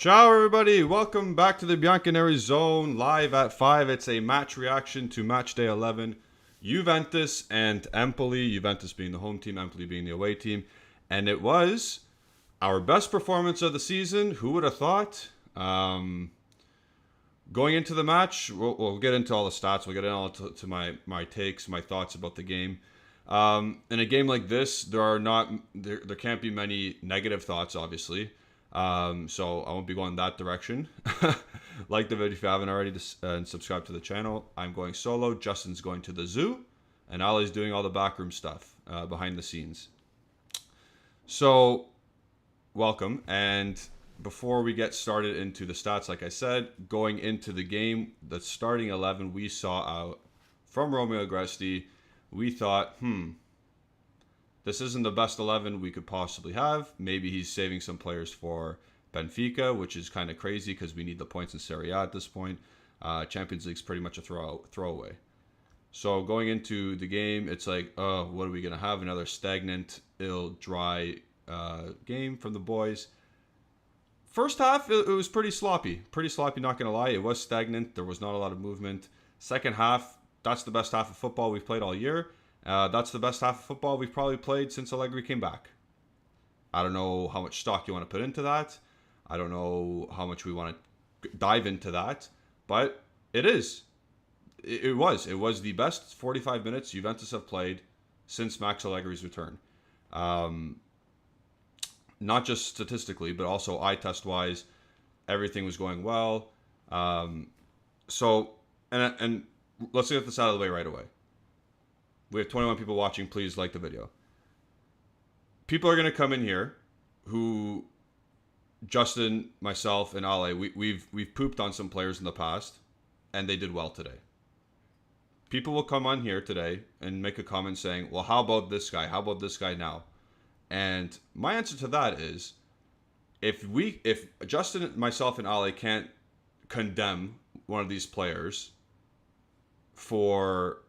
Ciao, everybody. Welcome back to the Bianconeri live at 5. It's a match reaction to match day 11. Juventus and Empoli. Juventus being the home team, Empoli being the away team. And it was our best performance of the season. Who would have thought? Going into the match, we'll get into all the stats. We'll get into my takes, my thoughts about the game. In a game like this, there can't be many negative thoughts, obviously. So I won't be going that direction. Like the video if you haven't already, and subscribe to the channel. I'm going solo. Justin's going to the zoo, and Ali's doing all the backroom stuff behind the scenes. So, welcome. And before we get started into the stats, like I said, going into the game, the starting 11 we saw out from Romeo Agresti, we thought, this isn't the best 11 we could possibly have. Maybe he's saving some players for Benfica, which is kind of crazy because we need the points in Serie A at this point. Champions League's pretty much a throwaway. So going into the game, it's like, what are we going to have? Another stagnant, dry game from the boys. First half, it was pretty sloppy. Pretty sloppy, not going to lie. It was stagnant. There was not a lot of movement. Second half, that's the best half of football we've played all year. That's the best half of football we've probably played since Allegri came back. I don't know how much stock you want to put into that. I don't know how much we want to dive into that. But it is. It was the best 45 minutes Juventus have played since Max Allegri's return. Not just statistically, but also eye test wise. Everything was going well. So let's get this out of the way right away. We have 21 people watching. Please like the video. People are going to come in here who, Justin, myself, and Ale, we've pooped on some players in the past, and they did well today. People will come on here today and make a comment saying, well, how about this guy? How about this guy now? And my answer to that is, if Justin, myself, and Ale can't condemn one of these players for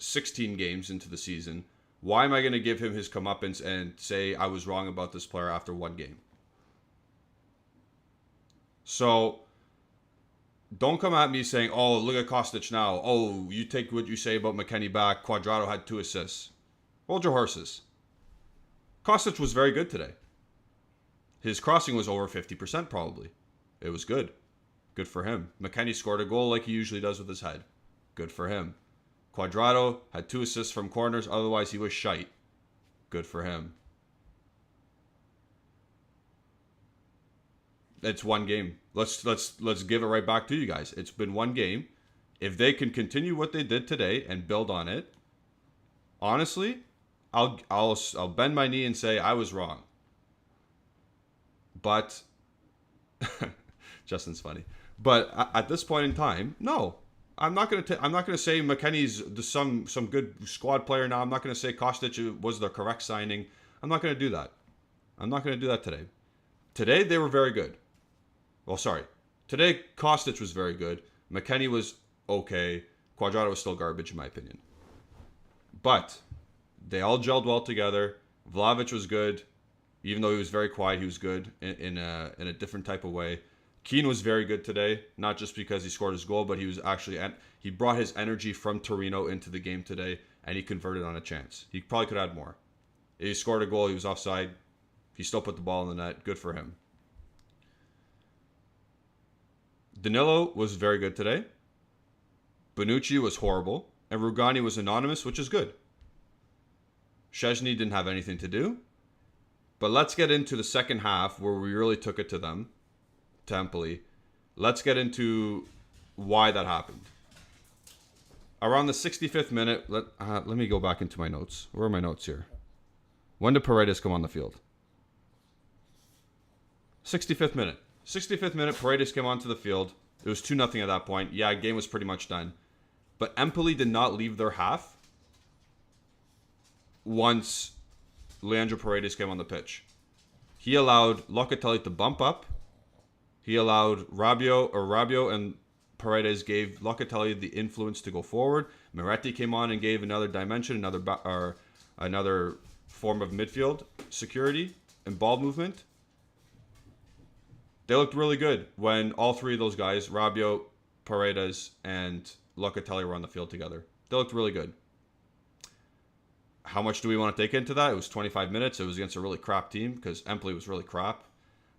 16 games into the season, why am I going to give him his comeuppance and say I was wrong about this player after one game? So don't come at me saying, oh, look at Kostic now. Oh, you take what you say about McKennie back. Cuadrado had 2 assists. Hold your horses. Kostic was very good today. His crossing was over 50% probably. It was good. Good for him. McKennie scored a goal like he usually does with his head. Good for him. Cuadrado had 2 assists from corners, otherwise he was shite. Good for him. It's one game. Let's give it right back to you guys. It's been one game. If they can continue what they did today and build on it, honestly, I'll bend my knee and say I was wrong. But Justin's funny. But at this point in time, no. I'm not gonna say McKennie's some good squad player now. I'm not gonna say Kostic was the correct signing. I'm not gonna do that. I'm not gonna do that today. Today they were very good. Well, sorry. Today Kostic was very good. McKennie was okay. Cuadrado was still garbage in my opinion. But they all gelled well together. Vlahovic was good, even though he was very quiet. He was good in a different type of way. Keane was very good today, not just because he scored his goal, but he was actually he brought his energy from Torino into the game today, and he converted on a chance. He probably could add more. He scored a goal. He was offside. He still put the ball in the net. Good for him. Danilo was very good today. Bonucci was horrible, and Rugani was anonymous, which is good. Szczesny didn't have anything to do. But let's get into the second half where we really took it to them. Empoli. Let's get into why that happened. Around the 65th minute, let me go back into my notes. Where are my notes here? When did Paredes come on the field? 65th minute. 65th minute, Paredes came onto the field. It was 2-0 at that point. Yeah, game was pretty much done. But Empoli did not leave their half once Leandro Paredes came on the pitch. He allowed Locatelli to bump up. He allowed Rabiot and Paredes gave Locatelli the influence to go forward. Moretti came on and gave another dimension, another form of midfield security and ball movement. They looked really good when all three of those guys, Rabiot, Paredes, and Locatelli, were on the field together. They looked really good. How much do we want to take into that? It was 25 minutes. It was against a really crap team because Empoli was really crap.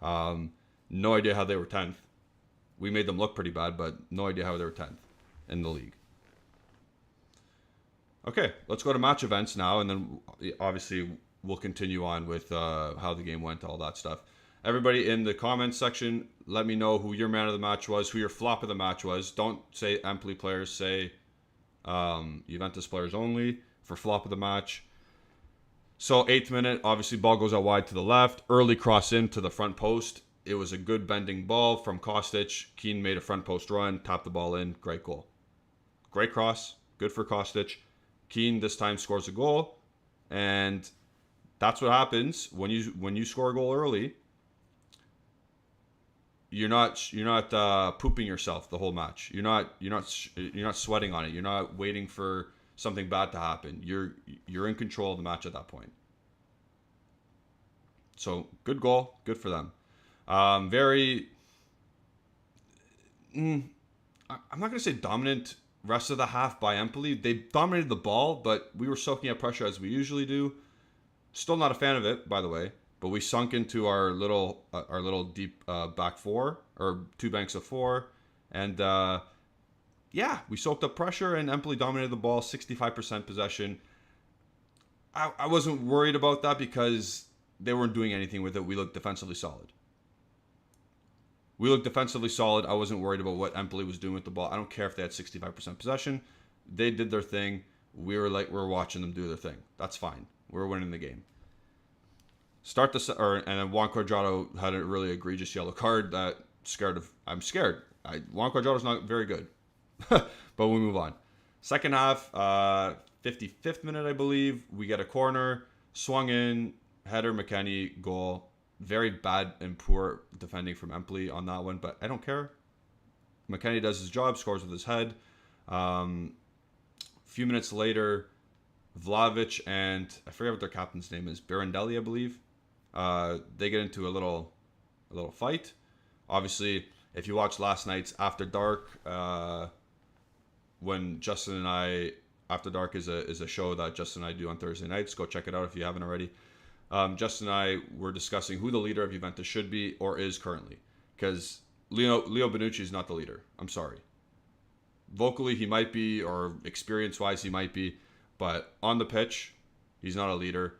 No idea how they were 10th. We made them look pretty bad, but no idea how they were 10th in the league. Okay, let's go to match events now, and then obviously we'll continue on with how the game went, all that stuff. Everybody in the comments section, let me know who your man of the match was, who your flop of the match was. Don't say Empoli players, say Juventus players only for flop of the match. So 8th minute, obviously ball goes out wide to the left. Early cross in to the front post. It was a good bending ball from Kostic. Keane made a front post run, tapped the ball in. Great goal. Great cross. Good for Kostic. Keane this time scores a goal. And that's what happens when you score a goal early. You're not pooping yourself the whole match. You're not sweating on it. You're not waiting for something bad to happen. You're in control of the match at that point. So good goal, good for them. I'm not gonna say dominant rest of the half by Empoli. They dominated the ball, but we were soaking up pressure as we usually do. Still not a fan of it, by the way. But we sunk into our little deep back four, or two banks of four, and we soaked up pressure, and Empoli dominated the ball, 65% possession. I wasn't worried about that because they weren't doing anything with it. We looked defensively solid. I wasn't worried about what Empoli was doing with the ball. I don't care if they had 65% possession. They did their thing. We were watching them do their thing. That's fine. We're winning the game. And then Juan Cuadrado had a really egregious yellow card that I'm scared. Juan Cuadrado's not very good. But we move on. Second half, 55th minute, I believe. We get a corner, swung in, header, McKennie, goal. Very bad and poor defending from Empoli on that one, but I don't care. McKennie does his job, scores with his head. A few minutes later, Vlahovic and I forget what their captain's name is, Birandelli, I believe. They get into a little fight. Obviously, if you watched last night's After Dark, when Justin and I, After Dark is a show that Justin and I do on Thursday nights. Go check it out if you haven't already. Justin and I were discussing who the leader of Juventus should be or is currently, because Leo Bonucci is not the leader. I'm sorry. Vocally, he might be, or experience-wise, he might be, but on the pitch, he's not a leader.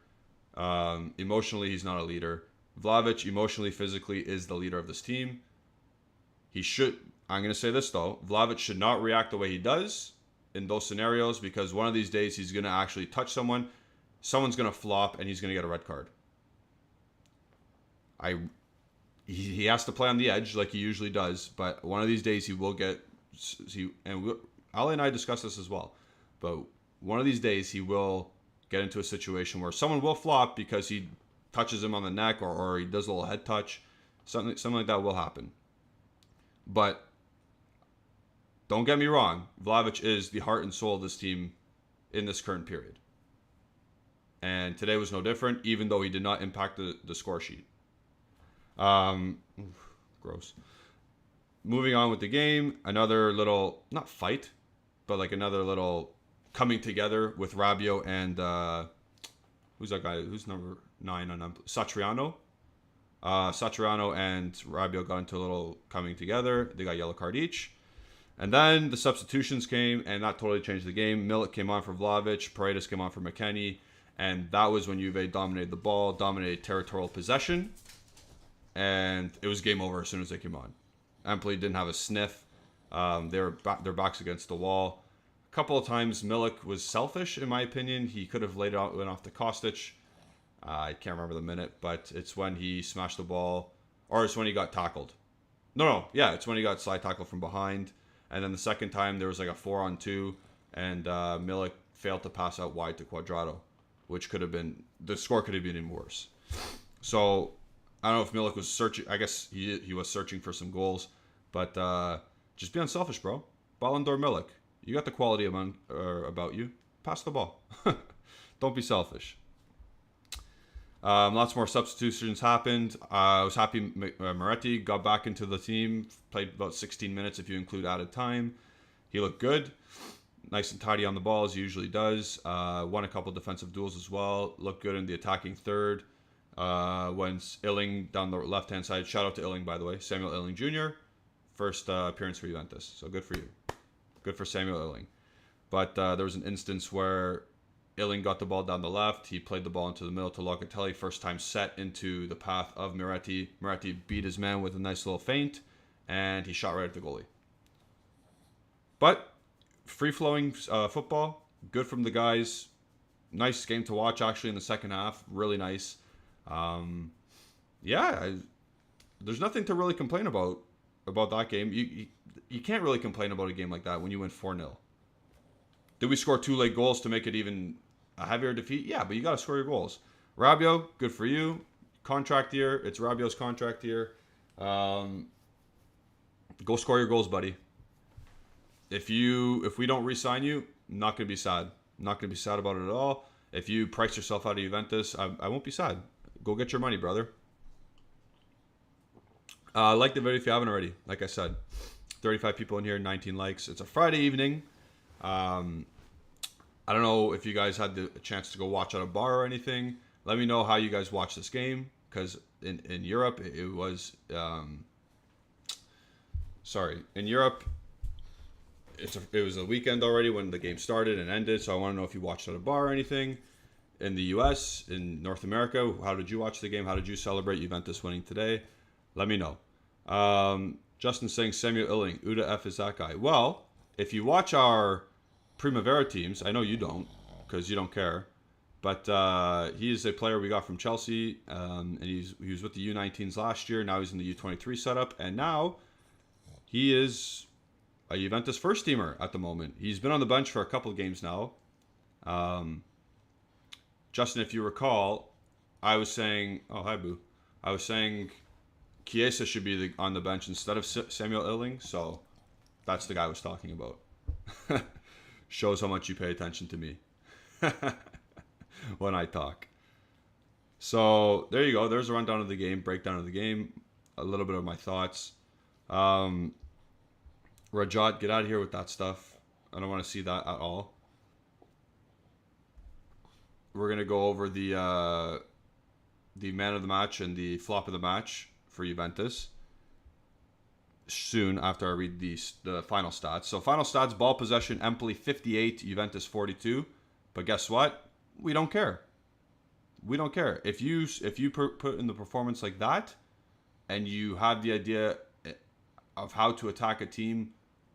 Emotionally, he's not a leader. Vlahovic, emotionally, physically, is the leader of this team. I'm going to say this, though. Vlahovic should not react the way he does in those scenarios, because one of these days he's going to actually touch someone. Someone's going to flop, and he's going to get a red card. He has to play on the edge like he usually does, but one of these days he will get... Ali and I discussed this as well, but one of these days he will get into a situation where someone will flop because he touches him on the neck or he does a little head touch. Something like that will happen. But don't get me wrong, Vlahovic is the heart and soul of this team in this current period. And today was no different, even though he did not impact the score sheet. Gross. Moving on with the game, another little, not fight, but like another little coming together with Rabiot and, who's that guy? Who's number 9 on Satriano? Satriano and Rabiot got into a little coming together. They got yellow card each. And then the substitutions came, and that totally changed the game. Milik came on for Vlahovic. Paredes came on for McKennie. And that was when Juve dominated the ball, dominated territorial possession. And it was game over as soon as they came on. Empoli didn't have a sniff. They were their backs against the wall. A couple of times, Milik was selfish, in my opinion. He could have went off to Kostic. I can't remember the minute, but it's when he smashed the ball, or it's when he got tackled. It's when he got slide tackled from behind. And then the second time, there was like a 4-on-2, and Milik failed to pass out wide to Cuadrado, which could have been, the score could have been even worse. So I don't know if Milik was searching. I guess he was searching for some goals, but just be unselfish, bro. Ballon d'Or Milik, you got the quality about you. Pass the ball. Don't be selfish. Lots more substitutions happened. I was happy Moretti got back into the team, played about 16 minutes if you include added time. He looked good. Nice and tidy on the ball as he usually does. Won a couple defensive duels as well. Looked good in the attacking third. When Illing down the left-hand side. Shout out to Illing, by the way. Samuel Illing Jr. First appearance for Juventus. So good for you. Good for Samuel Illing. But there was an instance where Illing got the ball down the left. He played the ball into the middle to Locatelli. First time set into the path of Moretti. Moretti beat his man with a nice little feint. And he shot right at the goalie. But free-flowing football. Good from the guys. Nice game to watch, actually, in the second half. Really nice. There's nothing to really complain about that game. You can't really complain about a game like that when you win 4-0. Did we score 2 late goals to make it even a heavier defeat? Yeah, but you got to score your goals. Rabiot, good for you. Contract year. It's Rabiot's contract year. Go score your goals, buddy. If we don't re-sign you, I'm not going to be sad. I'm not going to be sad about it at all. If you price yourself out of Juventus, I won't be sad. Go get your money, brother. Like the video if you haven't already. Like I said, 35 people in here, 19 likes. It's a Friday evening. I don't know if you guys had the chance to go watch at a bar or anything. Let me know how you guys watched this game, because in Europe it was in Europe it was a weekend already when the game started and ended. So I want to know if you watched at a bar or anything. In the U.S., in North America, how did you watch the game? How did you celebrate Juventus winning today? Let me know. Justin saying Samuel Illing, Uda F is that guy. Well, if you watch our Primavera teams, I know you don't because you don't care, but he is a player we got from Chelsea, and he was with the U19s last year. Now he's in the U23 setup, and now he is a Juventus first teamer at the moment. He's been on the bench for a couple of games now. Justin, if you recall, I was saying, oh, hi, Boo. I was saying Chiesa should be on the bench instead of Samuel Illing, so that's the guy I was talking about. Shows how much you pay attention to me when I talk. So there you go. There's a rundown of the game, breakdown of the game, a little bit of my thoughts. Rajat, get out of here with that stuff. I don't want to see that at all. We're going to go over the man of the match and the flop of the match for Juventus soon after I read the final stats. So final stats, ball possession, Empoli 58, Juventus 42. But guess what? We don't care. We don't care. If you put in the performance like that and you have the idea of how to attack a team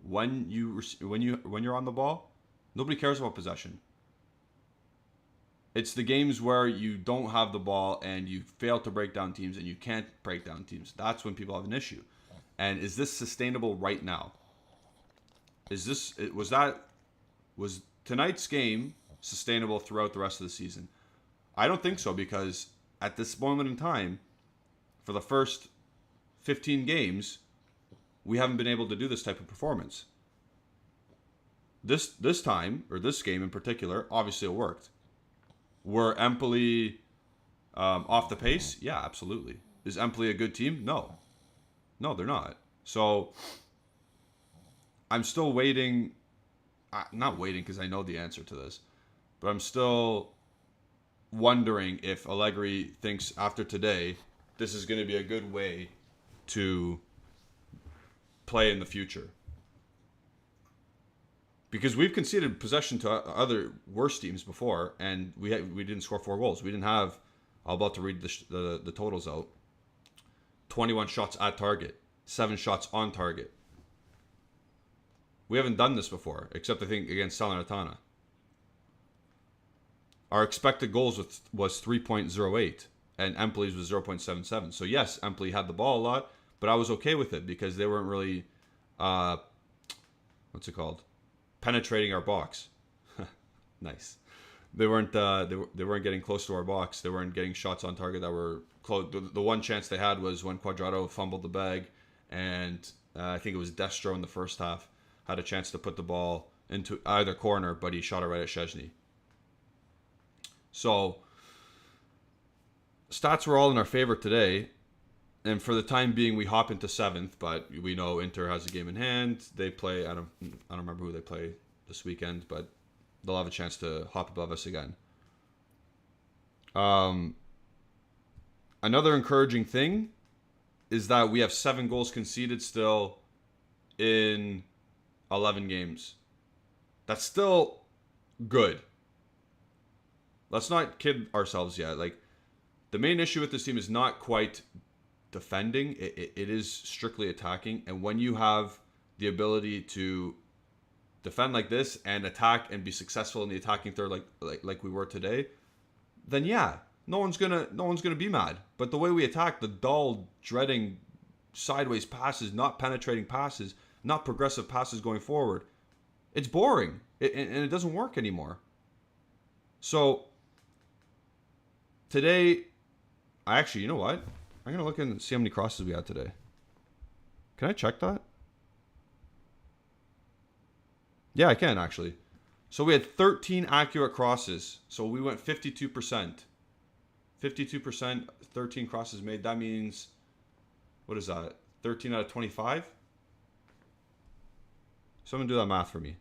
when you're on the ball, nobody cares about possession. It's the games where you don't have the ball and you fail to break down teams and you can't break down teams. That's when people have an issue. And is this sustainable right now? Was tonight's game sustainable throughout the rest of the season? I don't think so, because at this moment in time, for the first 15 games, we haven't been able to do this type of performance. This time, or this game in particular, obviously it worked. Were Empoli off the pace? Yeah, absolutely. Is Empoli a good team? No. No, they're not. So I'm still waiting. Not waiting because I know the answer to this. But I'm still wondering if Allegri thinks after today this is going to be a good way to play in the future. Because we've conceded possession to other worse teams before, and we didn't score 4 goals. We didn't have. I'm about to read the totals out. 21 shots at target, 7 shots on target. We haven't done this before, except I think against Salernitana. Our expected goals was 3.08, and Empoli's was 0.77. So yes, Empoli had the ball a lot, but I was okay with it because they weren't really, penetrating our box. Nice. They weren't getting close to our box. They weren't getting shots on target that were close. The one chance they had was when Cuadrado fumbled the bag, and I think it was Destro in the first half had a chance to put the ball into either corner, but he shot it right at Szczęsny. So stats were all in our favor today. And for the time being, we hop into 7th, but we know Inter has a game in hand. They play, I don't remember who they play this weekend, but they'll have a chance to hop above us again. Another encouraging thing is that we have 7 goals conceded still in 11 games. That's still good. Let's not kid ourselves yet. Like, the main issue with this team is not quite defending. It is strictly attacking. And when you have the ability to defend like this and attack and be successful in the attacking third like we were today, then yeah, no one's gonna be mad. But the way we attack, the dull, dreading sideways passes, not penetrating passes, not progressive passes going forward, it's boring. And it doesn't work anymore. So today, you know what? I'm going to look and see how many crosses we had today. Can I check that? Yeah, I can actually. So we had 13 accurate crosses. So we went 52%. 52%, 13 crosses made. That means, what is that? 13 out of 25? Someone do that math for me.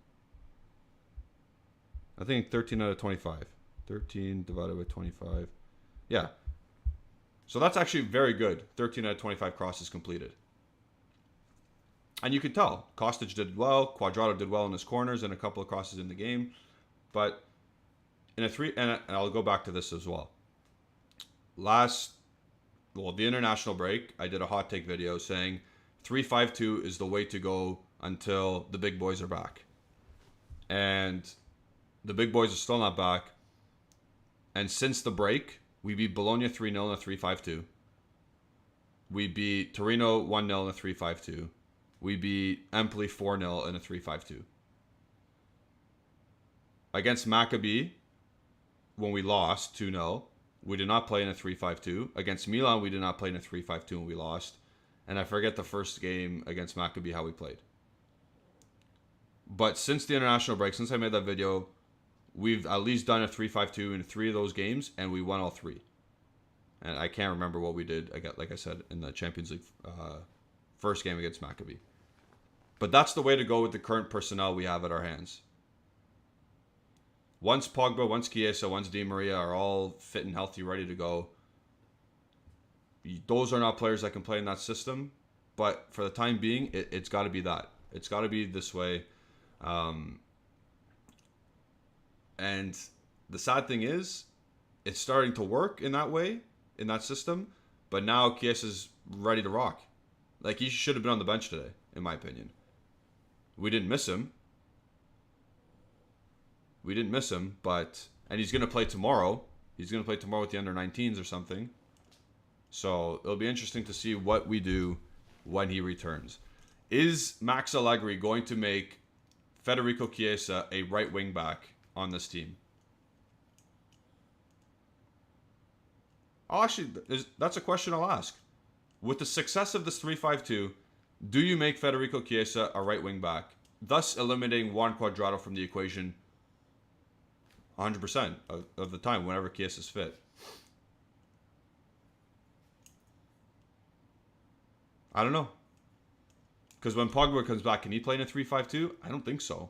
I think 13 out of 25. 13 divided by 25. Yeah. So that's actually very good. 13 out of 25 crosses completed. And you could tell. Kostic did well. Cuadrado did well in his corners and a couple of crosses in the game. But in and I'll go back to this as well. The international break, I did a hot take video saying 3-5-2 is the way to go until the big boys are back. And the big boys are still not back. And since the break, we beat Bologna 3-0 in a 3-5-2. We beat Torino 1-0 in a 3-5-2. We beat Empoli 4-0 in a 3-5-2. Against Maccabi, when we lost 2-0, we did not play in a 3-5-2. Against Milan, we did not play in a 3-5-2 and we lost. And I forget the first game against Maccabi how we played. But since the international break, since I made that video, we've at least done a 3-5-2 in 3 of those games, and we won all 3. And I can't remember what we did, like I said, in the Champions League first game against Maccabi. But that's the way to go with the current personnel we have at our hands. Once Pogba, once Chiesa, once Di Maria are all fit and healthy, ready to go, those are not players that can play in that system. But for the time being, it's got to be that. It's got to be this way. And the sad thing is, it's starting to work in that way, in that system. But now Chiesa's ready to rock. Like, he should have been on the bench today, in my opinion. We didn't miss him. And he's going to play tomorrow. He's going to play tomorrow with the under-19s or something. So it'll be interesting to see what we do when he returns. Is Max Allegri going to make Federico Chiesa a right wing back on this team? That's a question I'll ask. With the success of this 3-5-2, do you make Federico Chiesa a right wing back, thus eliminating Juan Cuadrado from the equation 100% of the time whenever Chiesa's fit? I don't know. Because when Pogba comes back, can he play in a 3-5-2? I don't think so.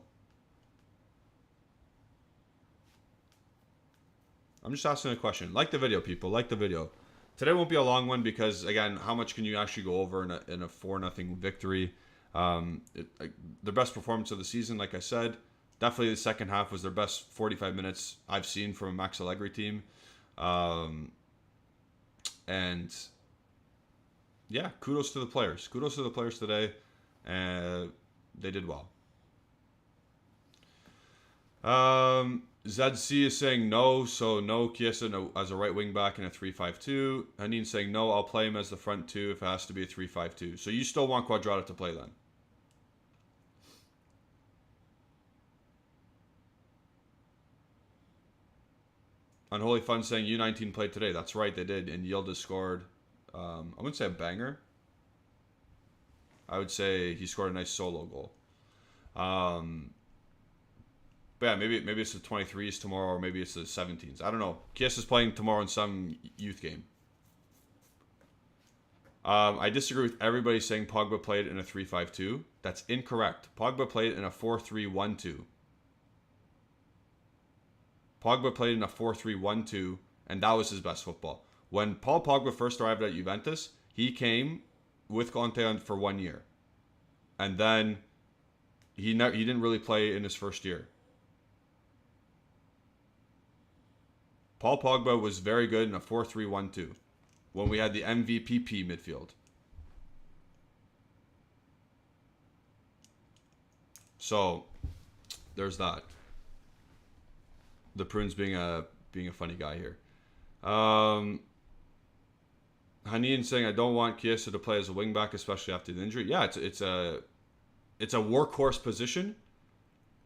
I'm just asking a question. Like the video, people. Like the video. Today won't be a long one because, again, how much can you actually go over in a 4-0 victory? The best performance of the season, like I said. Definitely the second half was their best 45 minutes I've seen from a Max Allegri team. And yeah, kudos to the players. Kudos to the players today. They did well. ZC is saying no, so no Chiesa as a right wing back in a 3-5-2. Hanin saying no, I'll play him as the front two if it has to be a 3-5-2. So you still want Cuadrado to play then? Unholy Fun saying U19 played today. That's right, they did. And Yildiz scored, I wouldn't say a banger. I would say he scored a nice solo goal. But yeah, maybe it's the 23s tomorrow, or maybe it's the 17s. I don't know. Chiesa's playing tomorrow in some youth game. I disagree with everybody saying Pogba played in a 3-5-2. That's incorrect. Pogba played in a 4-3-1-2. Pogba played in a 4-3-1-2, and that was his best football. When Paul Pogba first arrived at Juventus, he came with Conte for 1 year. And then he didn't really play in his first year. Paul Pogba was very good in a 4-3-1-2 when we had the MVPP midfield. So there's that. The Prunes being a funny guy here. Hanin saying, I don't want Chiesa to play as a wingback, especially after the injury. Yeah, it's a workhorse position.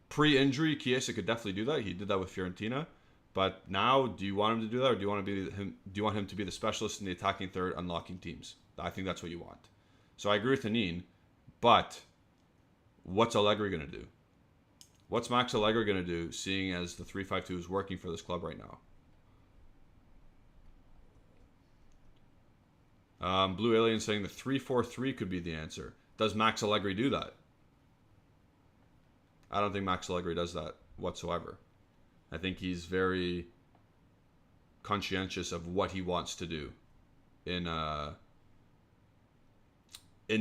Pre-injury, Chiesa could definitely do that. He did that with Fiorentina. But now, do you want him to do that, or do you want him to be the specialist in the attacking third, unlocking teams? I think that's what you want. So I agree with Hanin, but what's Allegri going to do? What's Max Allegri going to do, seeing as the 3-5-2 is working for this club right now? Blue Alien saying the 3-4-3 could be the answer. Does Max Allegri do that? I don't think Max Allegri does that whatsoever. I think he's very conscientious of what he wants to do in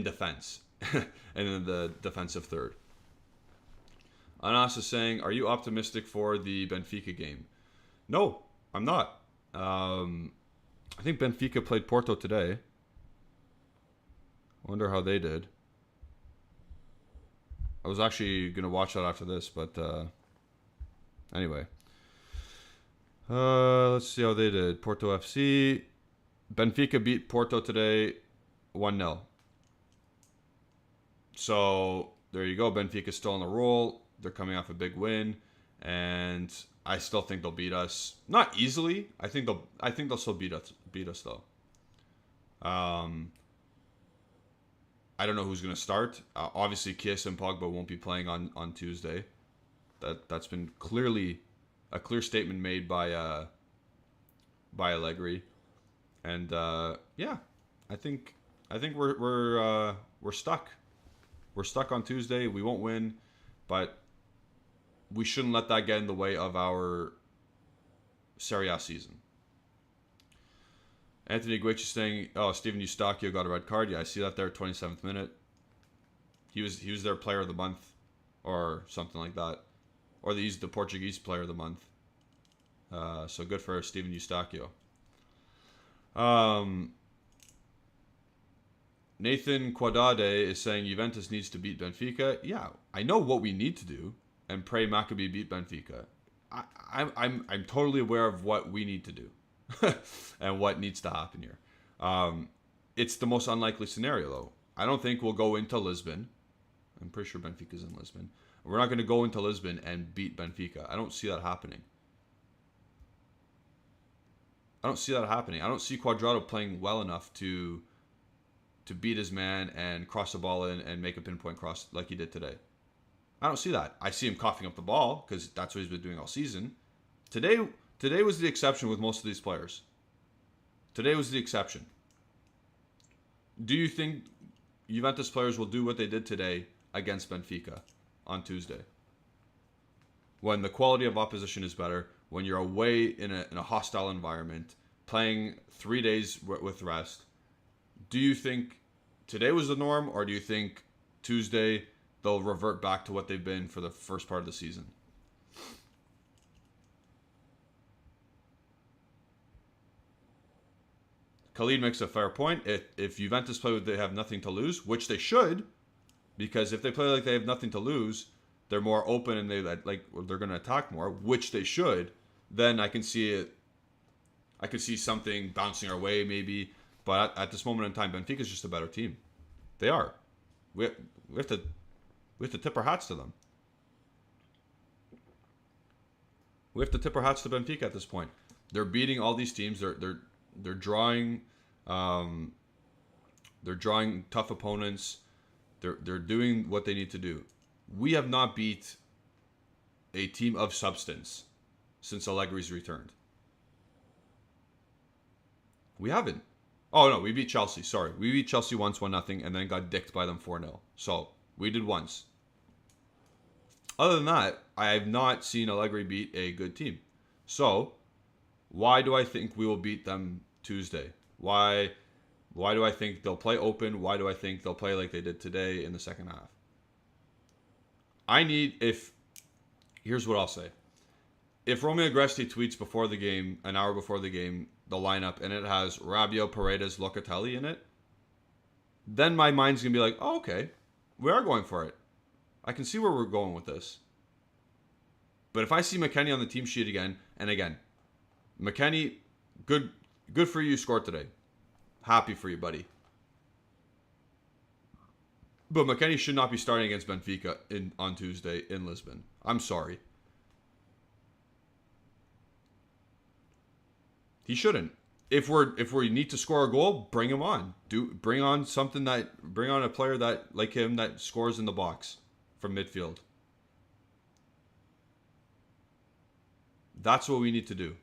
defense and in the defensive third. Anas is saying, are you optimistic for the Benfica game? No, I'm not. I think Benfica played Porto today. I wonder how they did. I was actually going to watch that after this, but anyway. Let's see how they did. Porto FC. Benfica beat Porto today 1-0. So there you go. Benfica's still on the roll. They're coming off a big win, and I still think they'll beat us. Not easily. I think they'll still beat us though. I don't know who's going to start. Obviously, Chiesa and Pogba won't be playing on Tuesday. That's been clearly a clear statement made by Allegri, and yeah, I think we're stuck. We're stuck on Tuesday. We won't win, but we shouldn't let that get in the way of our Serie A season. Anthony Guici saying, "Oh, Steven Eustachio got a red card." Yeah, I see that there, 27th minute. He was their player of the month, or something like that, or he's the Portuguese player of the month. So good for Steven Eustachio. Nathan Quadade is saying Juventus needs to beat Benfica. Yeah, I know what we need to do, and pray Maccabi beat Benfica. I'm totally aware of what we need to do and what needs to happen here. It's the most unlikely scenario, though. I don't think we'll go into Lisbon. I'm pretty sure Benfica's in Lisbon. We're not going to go into Lisbon and beat Benfica. I don't see that happening. I don't see Cuadrado playing well enough to beat his man and cross the ball in and make a pinpoint cross like he did today. I don't see that. I see him coughing up the ball because that's what he's been doing all season. Today was the exception with most of these players. Today was the exception. Do you think Juventus players will do what they did today against Benfica on Tuesday? When the quality of opposition is better, when you're away in a hostile environment, playing 3 days with rest, do you think today was the norm, or do you think Tuesday they'll revert back to what they've been for the first part of the season? Khalid makes a fair point. If Juventus play with they have nothing to lose, which they should, because if they play like they have nothing to lose, they're more open and they're going to attack more, which they should. Then I can see it. I could see something bouncing our way maybe, but at this moment in time, Benfica's just a better team. They are. We have to tip our hats to them. We have to tip our hats to Benfica at this point. They're beating all these teams. They're drawing. They're drawing tough opponents. They're doing what they need to do. We have not beat a team of substance since Allegri's returned. We haven't. Oh no, we beat Chelsea. Sorry, we beat Chelsea once, 1-0, and then got dicked by them 4-0. So we did once. Other than that, I have not seen Allegri beat a good team. So why do I think we will beat them Tuesday? Why? Why do I think they'll play open? Why do I think they'll play like they did today in the second half? I need if. Here's what I'll say. If Romeo Agresti tweets before the game, an hour before the game, the lineup, and it has Rabiot, Paredes, Locatelli in it, then my mind's going to be like, oh, okay, we are going for it. I can see where we're going with this. But if I see McKennie on the team sheet again, and again, McKennie, good for you, scored today. Happy for you, buddy. But McKennie should not be starting against Benfica on Tuesday in Lisbon. I'm sorry. He shouldn't. If we need to score a goal, bring him on. Bring on a player that like him that scores in the box from midfield. That's what we need to do.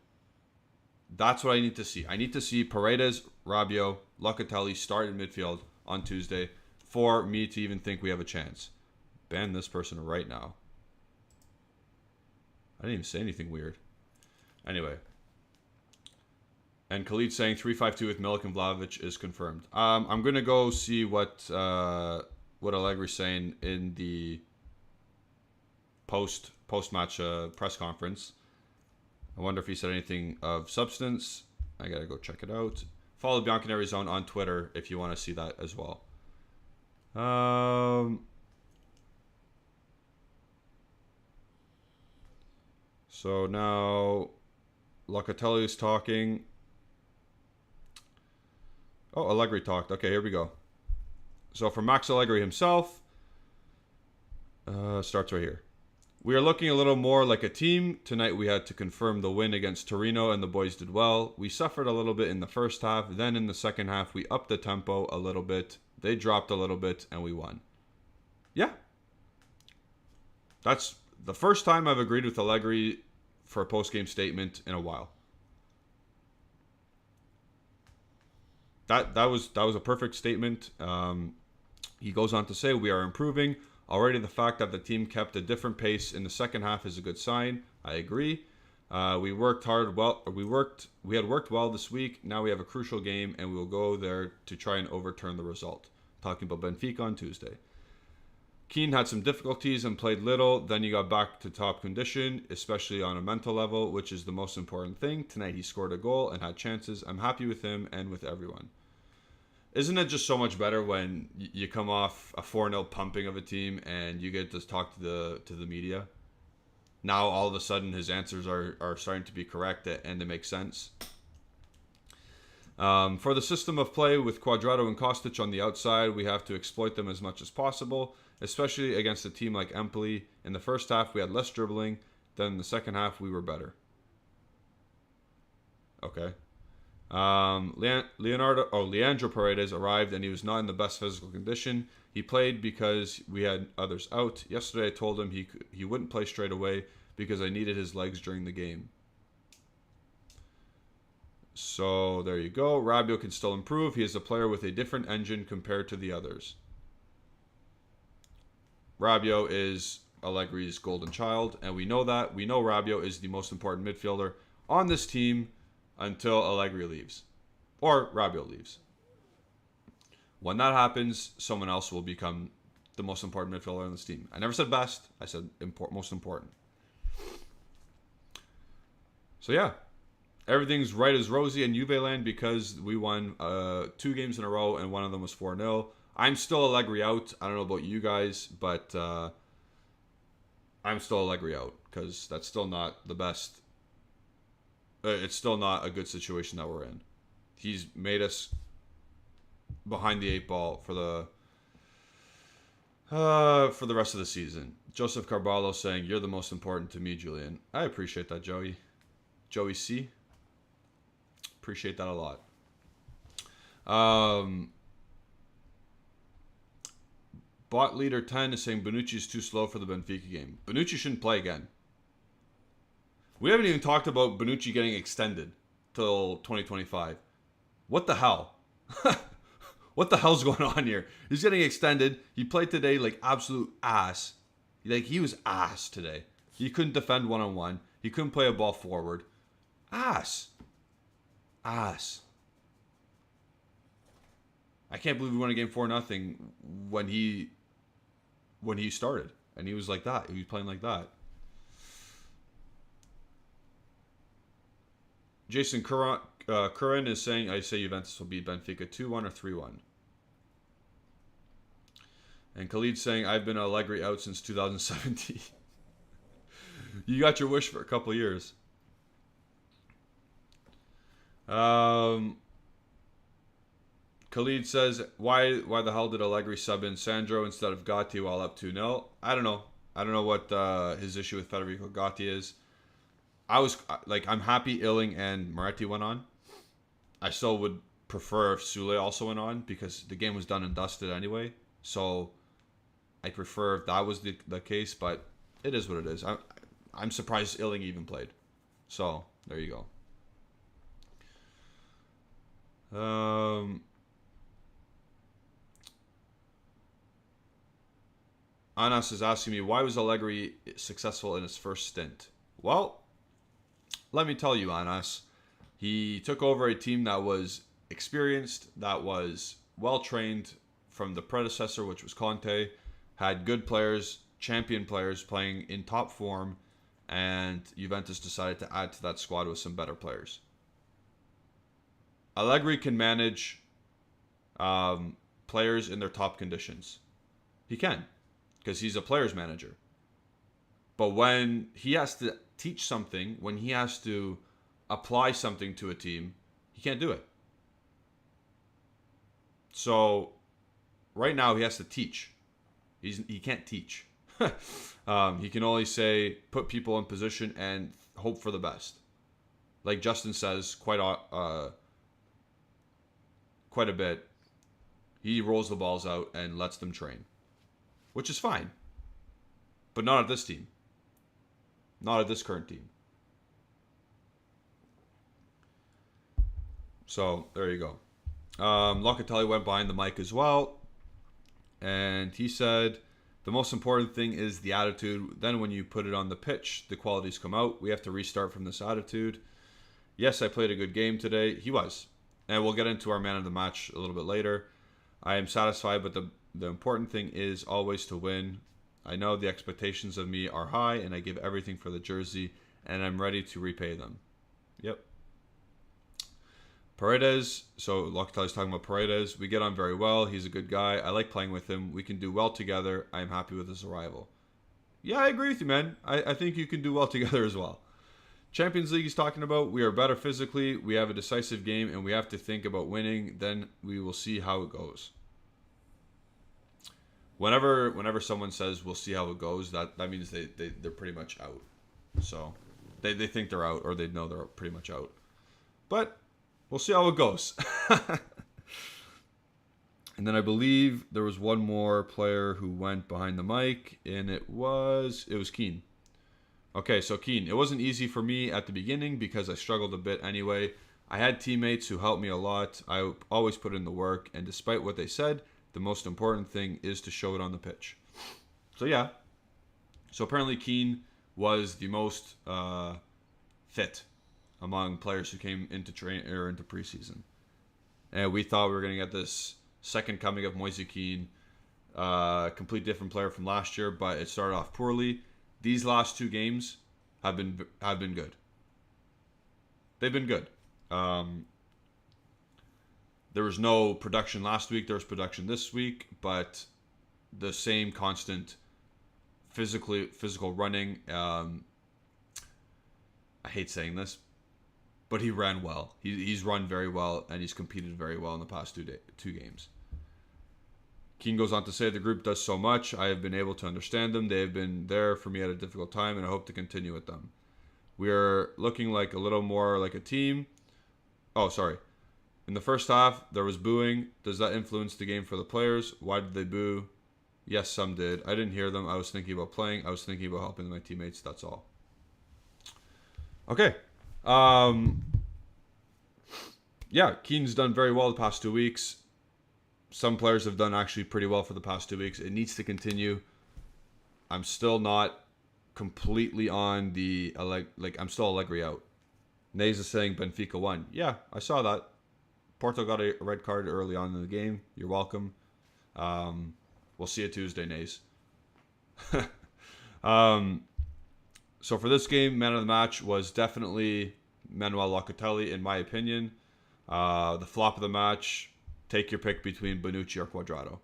That's what I need to see. I need to see Paredes, Rabiot, Locatelli start in midfield on Tuesday for me to even think we have a chance. Ban this person right now. I didn't even say anything weird. Anyway. And Khalid saying 3-5-2 with Milik and Vlahovic is confirmed. I'm going to go see what Allegri's saying in the post-match press conference. I wonder if he said anything of substance. I got to go check it out. Follow Bianconerizone on Twitter if you want to see that as well. So now Locatelli is talking. Oh, Allegri talked. Okay, here we go. So for Max Allegri himself, starts right here. We are looking a little more like a team. Tonight we had to confirm the win against Torino and the boys did well. We suffered a little bit in the first half. Then in the second half, we upped the tempo a little bit. They dropped a little bit and we won. Yeah. That's the first time I've agreed with Allegri for a post-game statement in a while. That was a perfect statement. He goes on to say, we are improving. Already the fact that the team kept a different pace in the second half is a good sign. I agree. We worked hard. We had worked well this week. Now we have a crucial game and we will go there to try and overturn the result. Talking about Benfica on Tuesday. Keane had some difficulties and played little. Then he got back to top condition, especially on a mental level, which is the most important thing. Tonight he scored a goal and had chances. I'm happy with him and with everyone. Isn't it just so much better when you come off a 4-0 pumping of a team and you get to talk to the media? Now all of a sudden his answers are starting to be correct and they make sense. For the system of play with Cuadrado and Kostic on the outside, we have to exploit them as much as possible, especially against a team like Empoli. In the first half, we had less dribbling. Then in the second half, we were better. Okay. Leandro Paredes arrived and he was not in the best physical condition. He played because we had others out. Yesterday, I told him he wouldn't play straight away because I needed his legs during the game. So there you go. Rabiot can still improve. He is a player with a different engine compared to the others. Rabiot is Allegri's golden child, and we know that. We know Rabiot is the most important midfielder on this team until Allegri leaves. Or Rabiot leaves. When that happens, someone else will become the most important midfielder on this team. I never said best. I said most important. So yeah. Everything's right as rosy in Juve land because we won 2 games in a row and one of them was 4-0. I'm still Allegri out. I don't know about you guys, but I'm still Allegri out because that's still not the best. It's still not a good situation that we're in. He's made us behind the 8 ball for the rest of the season. Joseph Carballo saying, you're the most important to me, Julian. I appreciate that, Joey. Joey C. Appreciate that a lot. Bot Leader 10 is saying Bonucci is too slow for the Benfica game. Bonucci shouldn't play again. We haven't even talked about Bonucci getting extended till 2025. What the hell? What the hell's going on here? He's getting extended. He played today like absolute ass. Like he was ass today. He couldn't defend one-on-one. He couldn't play a ball forward. Ass. Ass. I can't believe we won a game 4-0 when he started. And he was like that. He was playing like that. Jason Curran is saying, I say Juventus will beat Benfica 2-1 or 3-1. And Khalid's saying, I've been Allegri out since 2017. You got your wish for a couple years. Khalid says, why the hell did Allegri sub in Sandro instead of Gatti while up 2-0? I don't know. I don't know what his issue with Federico Gatti is. I'm happy Illing and Moretti went on. I still would prefer if Sule also went on because the game was done and dusted anyway. So I prefer if that was the case, but it is what it is. I'm surprised Illing even played. So there you go. Anas is asking me, why was Allegri successful in his first stint? Well, let me tell you, Anas. He took over a team that was experienced, that was well-trained from the predecessor, which was Conte, had good players, champion players playing in top form, and Juventus decided to add to that squad with some better players. Allegri can manage players in their top conditions. He can, because he's a player's manager. But when he has to teach something, when he has to apply something to a team, he can't do it. So right now he has to teach. He can't teach. He can only say, put people in position and hope for the best. Like Justin says quite a bit, he rolls the balls out and lets them train, which is fine. But not at this team. Not at this current team. So, there you go. Locatelli went behind the mic as well. And he said, the most important thing is the attitude. Then when you put it on the pitch, the qualities come out. We have to restart from this attitude. Yes, I played a good game today. He was. And we'll get into our man of the match a little bit later. I am satisfied, but the important thing is always to win. I know the expectations of me are high, and I give everything for the jersey, and I'm ready to repay them. Yep. Paredes, so Locatelli's talking about Paredes. We get on very well. He's a good guy. I like playing with him. We can do well together. I am happy with his arrival. Yeah, I agree with you, man. I think you can do well together as well. Champions League he's talking about. We are better physically. We have a decisive game, and we have to think about winning. Then we will see how it goes. Whenever someone says we'll see how it goes, that means they're pretty much out. So they think they're out, or they know they're pretty much out. But we'll see how it goes. And then I believe there was one more player who went behind the mic, and it was Keane. Okay, so Keane. It wasn't easy for me at the beginning because I struggled a bit anyway. I had teammates who helped me a lot. I always put in the work, and despite what they said, the most important thing is to show it on the pitch. So yeah. So apparently Keane was the most fit among players who came into into preseason. And we thought we were going to get this second coming of Moise Keane, complete different player from last year, but it started off poorly. These last two games have been good. They've been good. There was no production last week. There was production this week, but the same constant physical running. I hate saying this, but he ran well. He's run very well, and he's competed very well in the past two games. Keane goes on to say, the group does so much. I have been able to understand them. They have been there for me at a difficult time, and I hope to continue with them. We are looking like a little more like a team. Oh, sorry. In the first half, there was booing. Does that influence the game for the players? Why did they boo? Yes, some did. I didn't hear them. I was thinking about playing. I was thinking about helping my teammates. That's all. Okay. yeah, Keane's done very well the past 2 weeks. Some players have done actually pretty well for the past 2 weeks. It needs to continue. I'm still not completely on the I'm still Allegri out. Nays is saying Benfica won. Yeah, I saw that. Porto got a red card early on in the game. You're welcome. We'll see you Tuesday, Nays. So for this game, man of the match was definitely Manuel Locatelli, in my opinion. The flop of the match, take your pick between Bonucci or Cuadrado.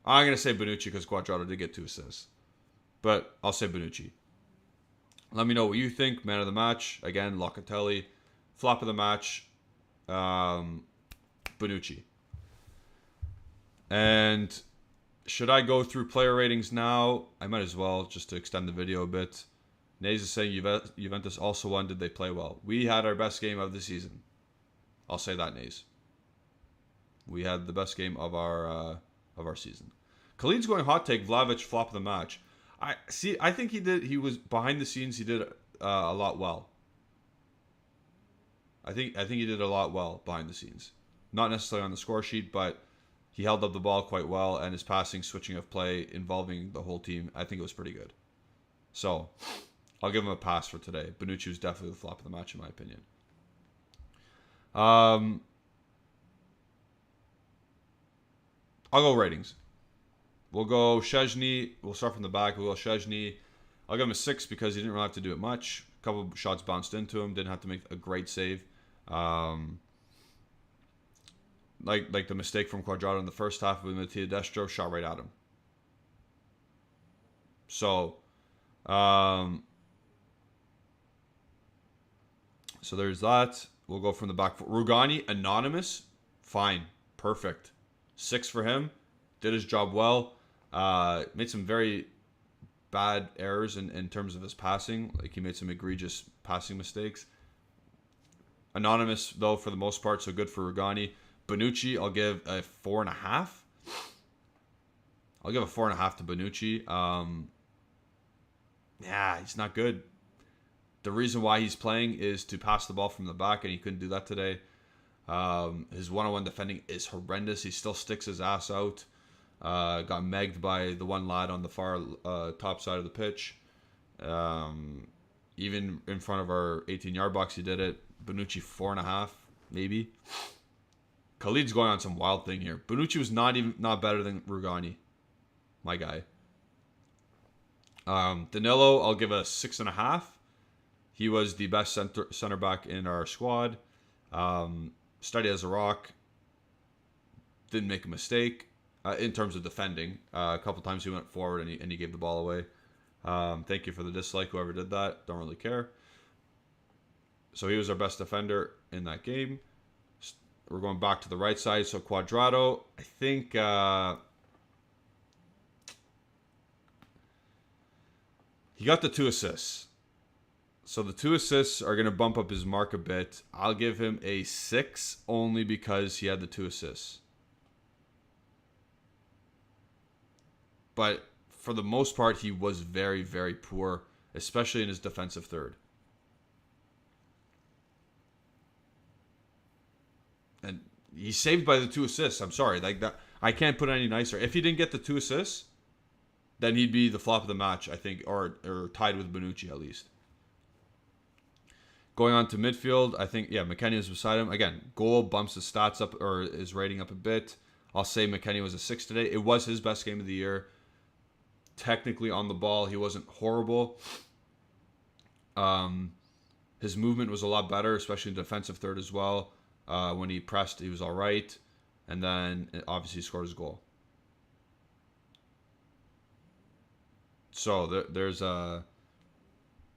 I'm going to say Bonucci because Cuadrado did get 2 assists. But I'll say Bonucci. Let me know what you think. Man of the match, again, Locatelli. Flop of the match, Bonucci. And should I go through player ratings now? I might as well, just to extend the video a bit. Nays is saying Juventus also won. Did they play well? We had our best game of the season. I'll say that, Nays. We had the best game of our season. Khalid's going hot take. Vlahovic flop of the match. I think he was behind the scenes. He did a lot well. I think he did a lot well behind the scenes. Not necessarily on the score sheet, but he held up the ball quite well, and his passing, switching of play, involving the whole team, I think it was pretty good. So, I'll give him a pass for today. Bonucci was definitely the flop of the match, in my opinion. I'll go ratings. We'll go Szczęsny. We'll start from the back. We'll go Szczęsny. I'll give him a 6 because he didn't really have to do it much. A couple of shots bounced into him. Didn't have to make a great save. Like the mistake from Cuadrado in the first half with Mattia Destro, shot right at him. So, so there's that. We'll go from the back. Rugani, anonymous, fine, perfect. 6 for him. Did his job well. Made some very bad errors in terms of his passing. Like, he made some egregious passing mistakes. Anonymous, though, for the most part, so good for Rugani. Bonucci, I'll give a 4.5. I'll give a 4.5 to Bonucci. Yeah, he's not good. The reason why he's playing is to pass the ball from the back, and he couldn't do that today. His one-on-one defending is horrendous. He still sticks his ass out. Got megged by the one lad on the far top side of the pitch. Even in front of our 18-yard box, he did it. Bonucci, 4.5, maybe. Khalid's going on some wild thing here. Bonucci was not better than Rugani, my guy. Danilo, I'll give a 6.5. He was the best center back in our squad. Steady as a rock. Didn't make a mistake in terms of defending. A couple times he went forward and he gave the ball away. Thank you for the dislike, whoever did that. Don't really care. So he was our best defender in that game. We're going back to the right side. So Cuadrado, I think he got the 2 assists. So the 2 assists are going to bump up his mark a bit. I'll give him a 6 only because he had the 2 assists. But for the most part, he was very, very poor, especially in his defensive third. And he's saved by the 2 assists. I'm sorry. Like that, I can't put it any nicer. If he didn't get the 2 assists, then he'd be the flop of the match, I think, or tied with Bonucci at least. Going on to midfield, I think, yeah, McKennie was beside him. Again, goal bumps his stats up, or his rating up a bit. I'll say McKennie was a 6 today. It was his best game of the year. Technically on the ball, he wasn't horrible. His movement was a lot better, especially in defensive third as well. When he pressed, he was all right. And then, obviously, he scored his goal. So, there's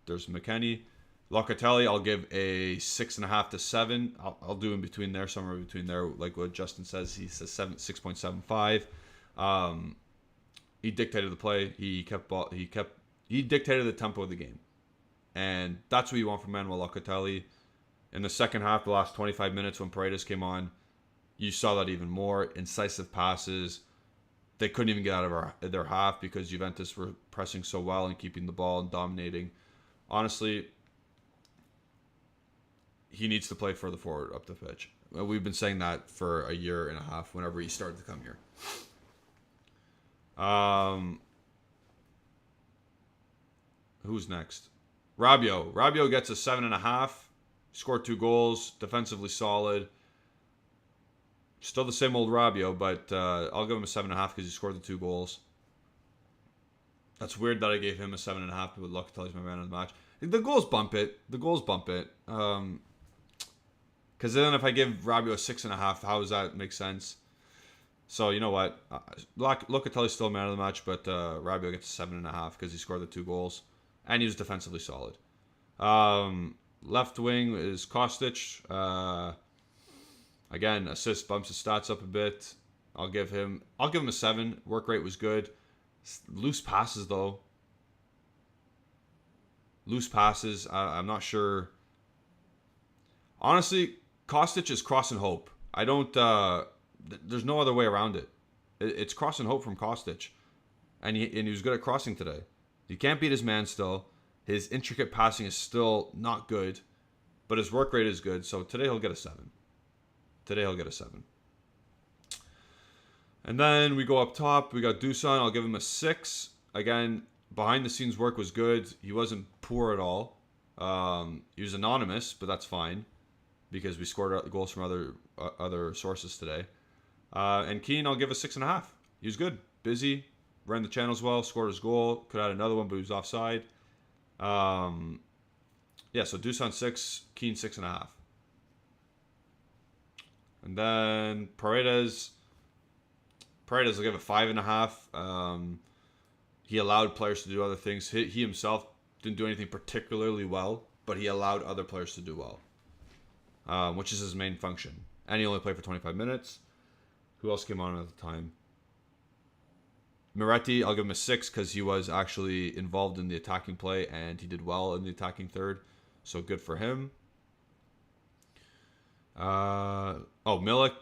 McKennie. Locatelli, I'll give a 6.5 to 7. I'll do in between there, somewhere between there, like what Justin says. He says 6.75. He dictated the play. He dictated the tempo of the game, and that's what you want from Manuel Locatelli. In the second half, the last 25 minutes when Paredes came on, you saw that even more. Incisive passes. They couldn't even get out of their half because Juventus were pressing so well and keeping the ball and dominating. Honestly, he needs to play further forward up the pitch. We've been saying that for a year and a half whenever he started to come here. Who's next? Rabiot. Rabiot gets a 7.5. Scored 2 goals. Defensively solid. Still the same old Rabiot, but I'll give him a 7.5 because he scored the 2 goals. That's weird that I gave him a 7.5, but Locatelli's my man of the match. The goals bump it. Because then if I give Rabiot a 6.5, how does that make sense? So you know what? Locatelli's still man of the match, but Rabiot gets a 7.5 because he scored the 2 goals. And he was defensively solid. Left wing is Kostic. Again, assist bumps his stats up a bit. I'll give him a 7. Work rate was good. Loose passes though. I'm not sure. Honestly, Kostic is cross and hope. I don't. There's no other way around it. It's cross and hope from Kostic, and he was good at crossing today. He can't beat his man still. His intricate passing is still not good, but his work rate is good. So today he'll get a 7. And then we go up top. We got Dusan. I'll give him a 6. Again, behind the scenes work was good. He wasn't poor at all. He was anonymous, but that's fine because we scored goals from other sources today. And Keane, I'll give a 6.5. He was good, busy, ran the channels well, scored his goal. Could have had another one, but he was offside. So Dusan 6, Keane 6.5. And then Paredes will give a 5.5. He allowed players to do other things. He himself didn't do anything particularly well, but he allowed other players to do well, which is his main function. And he only played for 25 minutes. Who else came on at the time? Moretti, I'll give him a 6 because he was actually involved in the attacking play and he did well in the attacking third. So good for him. Milik.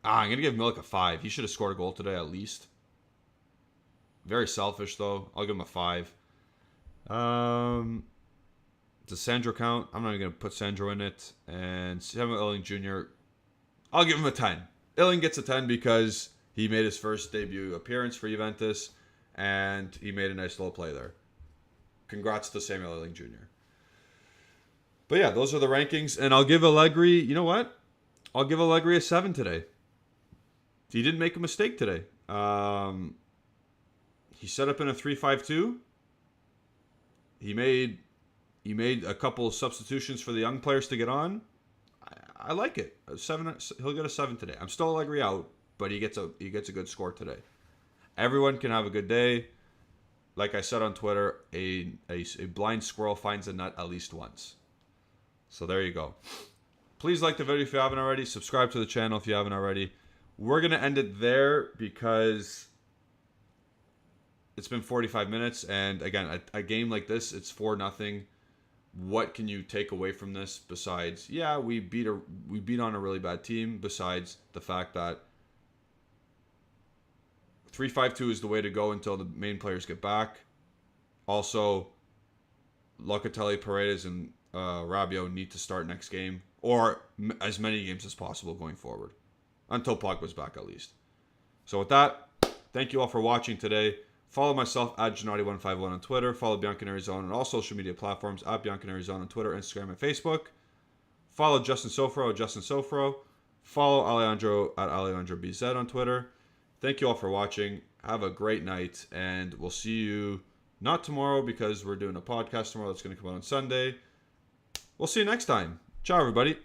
I'm going to give Milik a 5. He should have scored a goal today at least. Very selfish, though. I'll give him a 5. Does Sandro count? I'm not even going to put Sandro in it. And Samuel Illing Jr., I'll give him a 10. Illing gets a 10 because he made his first debut appearance for Juventus, and he made a nice little play there. Congrats to Samuel Illing Jr. But yeah, those are the rankings. And I'll give Allegri, you know what? I'll give Allegri a 7 today. He didn't make a mistake today. He set up in a 3-5-2. He made a couple of substitutions for the young players to get on. I like it. A 7. He'll get a 7 today. I'm still Allegri out, but he gets a good score today. Everyone can have a good day. Like I said on Twitter, a blind squirrel finds a nut at least once. So there you go. Please like the video if you haven't already. Subscribe to the channel if you haven't already. We're going to end it there because it's been 45 minutes. And again, a game like this, it's 4-0. What can you take away from this besides, yeah, we beat on a really bad team, besides the fact that 3-5-2 is the way to go until the main players get back. Also, Locatelli, Paredes, and Rabiot need to start next game, or as many games as possible going forward, until Pogba's back at least. So with that, thank you all for watching today. Follow myself at Gennady151 on Twitter. Follow Bianconerizone on all social media platforms at Bianconerizone on Twitter, Instagram, and Facebook. Follow Justin Sofro at Justin Sofro. Follow Alejandro at AlejandroBZ on Twitter. Thank you all for watching. Have a great night, and we'll see you not tomorrow because we're doing a podcast tomorrow that's going to come out on Sunday. We'll see you next time. Ciao, everybody.